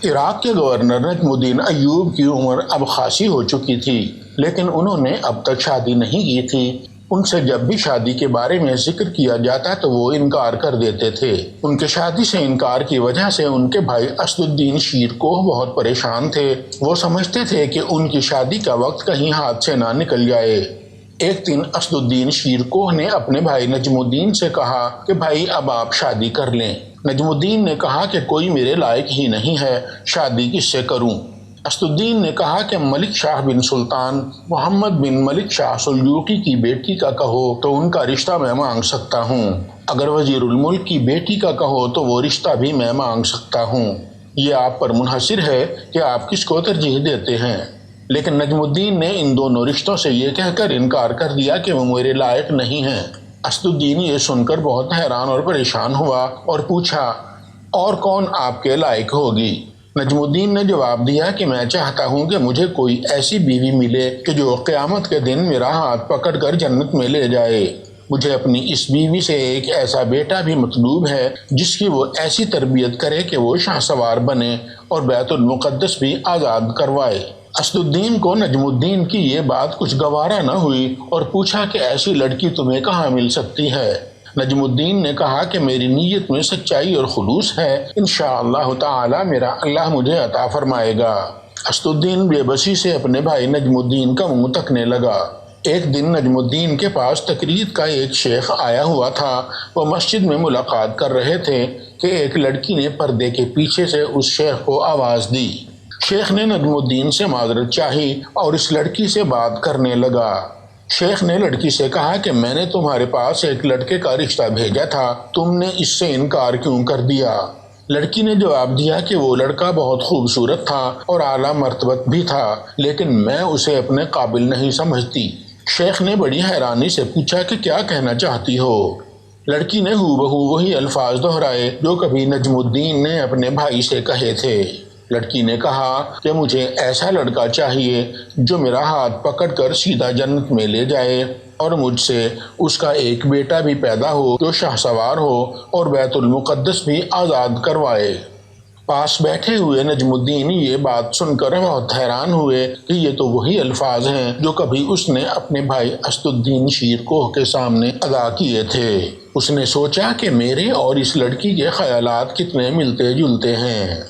عراق کے گورنر نجم الدین ایوب کی عمر اب خاصی ہو چکی تھی، لیکن انہوں نے اب تک شادی نہیں کی تھی۔ ان سے جب بھی شادی کے بارے میں ذکر کیا جاتا تو وہ انکار کر دیتے تھے۔ ان کے شادی سے انکار کی وجہ سے ان کے بھائی اسد الدین شیرکوہ بہت پریشان تھے۔ وہ سمجھتے تھے کہ ان کی شادی کا وقت کہیں ہاتھ سے نہ نکل جائے۔ ایک دن اسد الدین شیرکوہ نے اپنے بھائی نجم الدین سے کہا کہ بھائی اب آپ شادی کر لیں۔ نجم الدین نے کہا کہ کوئی میرے لائق ہی نہیں ہے، شادی کس سے کروں؟ اسد الدین نے کہا کہ ملک شاہ بن سلطان محمد بن ملک شاہ سلجوقی کی بیٹی کا کہو تو ان کا رشتہ میں مانگ سکتا ہوں، اگر وزیر الملک کی بیٹی کا کہو تو وہ رشتہ بھی میں مانگ سکتا ہوں۔ یہ آپ پر منحصر ہے کہ آپ کس کو ترجیح دیتے ہیں۔ لیکن نجم الدین نے ان دونوں رشتوں سے یہ کہہ کر انکار کر دیا کہ وہ میرے لائق نہیں ہیں۔ اسد الدین یہ سن کر بہت حیران اور پریشان ہوا اور پوچھا، اور کون آپ کے لائق ہوگی؟ نجم الدین نے جواب دیا کہ میں چاہتا ہوں کہ مجھے کوئی ایسی بیوی ملے کہ جو قیامت کے دن میرا ہاتھ پکڑ کر جنت میں لے جائے۔ مجھے اپنی اس بیوی سے ایک ایسا بیٹا بھی مطلوب ہے جس کی وہ ایسی تربیت کرے کہ وہ شاہ سوار بنے اور بیت المقدس بھی آزاد کروائے۔ اسد الدین کو نجم الدین کی یہ بات کچھ گوارا نہ ہوئی اور پوچھا کہ ایسی لڑکی تمہیں کہاں مل سکتی ہے؟ نجم الدین نے کہا کہ میری نیت میں سچائی اور خلوص ہے، انشاءاللہ تعالی میرا اللہ مجھے عطا فرمائے گا۔ اسد الدین بے بسی سے اپنے بھائی نجم الدین کا منہ تکنے لگا۔ ایک دن نجم الدین کے پاس تقرید کا ایک شیخ آیا ہوا تھا۔ وہ مسجد میں ملاقات کر رہے تھے کہ ایک لڑکی نے پردے کے پیچھے سے اس شیخ کو آواز دی۔ شیخ نے نجم الدین سے معذرت چاہی اور اس لڑکی سے بات کرنے لگا۔ شیخ نے لڑکی سے کہا کہ میں نے تمہارے پاس ایک لڑکے کا رشتہ بھیجا تھا، تم نے اس سے انکار کیوں کر دیا؟ لڑکی نے جواب دیا کہ وہ لڑکا بہت خوبصورت تھا اور اعلیٰ مرتبت بھی تھا، لیکن میں اسے اپنے قابل نہیں سمجھتی۔ شیخ نے بڑی حیرانی سے پوچھا کہ کیا کہنا چاہتی ہو؟ لڑکی نے ہو بہو وہی الفاظ دہرائے جو کبھی نجم الدین نے اپنے بھائی سے کہے تھے۔ لڑکی نے کہا کہ مجھے ایسا لڑکا چاہیے جو میرا ہاتھ پکڑ کر سیدھا جنت میں لے جائے اور مجھ سے اس کا ایک بیٹا بھی پیدا ہو جو شاہ سوار ہو اور بیت المقدس بھی آزاد کروائے۔ پاس بیٹھے ہوئے نجم الدین یہ بات سن کر بہت حیران ہوئے کہ یہ تو وہی الفاظ ہیں جو کبھی اس نے اپنے بھائی اسد الدین شیرکوہ کے سامنے ادا کیے تھے۔ اس نے سوچا کہ میرے اور اس لڑکی کے خیالات کتنے ملتے جلتے ہیں۔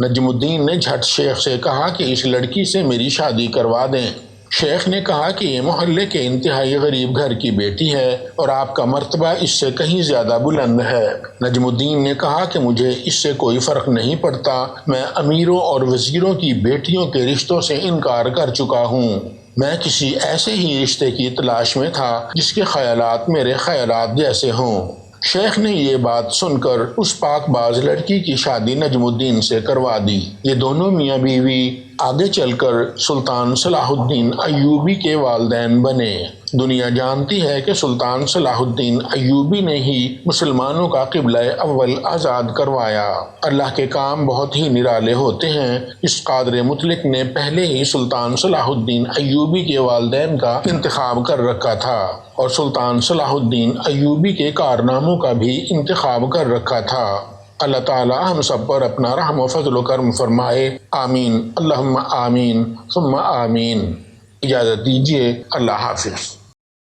نجم الدین نے جھٹ شیخ سے کہا کہ اس لڑکی سے میری شادی کروا دیں۔ شیخ نے کہا کہ یہ محلے کے انتہائی غریب گھر کی بیٹی ہے اور آپ کا مرتبہ اس سے کہیں زیادہ بلند ہے۔ نجم الدین نے کہا کہ مجھے اس سے کوئی فرق نہیں پڑتا، میں امیروں اور وزیروں کی بیٹیوں کے رشتوں سے انکار کر چکا ہوں۔ میں کسی ایسے ہی رشتے کی تلاش میں تھا جس کے خیالات میرے خیالات جیسے ہوں۔ شیخ نے یہ بات سن کر اس پاک باز لڑکی کی شادی نجم الدین سے کروا دی۔ یہ دونوں میاں بیوی آگے چل کر سلطان صلاح الدین ایوبی کے والدین بنے۔ دنیا جانتی ہے کہ سلطان صلاح الدین ایوبی نے ہی مسلمانوں کا قبلہ اول آزاد کروایا۔ اللہ کے کام بہت ہی نرالے ہوتے ہیں۔ اس قادر مطلق نے پہلے ہی سلطان صلاح الدین ایوبی کے والدین کا انتخاب کر رکھا تھا اور سلطان صلاح الدین ایوبی کے کارناموں کا بھی انتخاب کر رکھا تھا۔ اللہ تعالی ہم سب پر اپنا رحم و فضل و کرم فرمائے، آمین، اللہم آمین ثم آمین۔ اجازت دیجیے، اللہ حافظ۔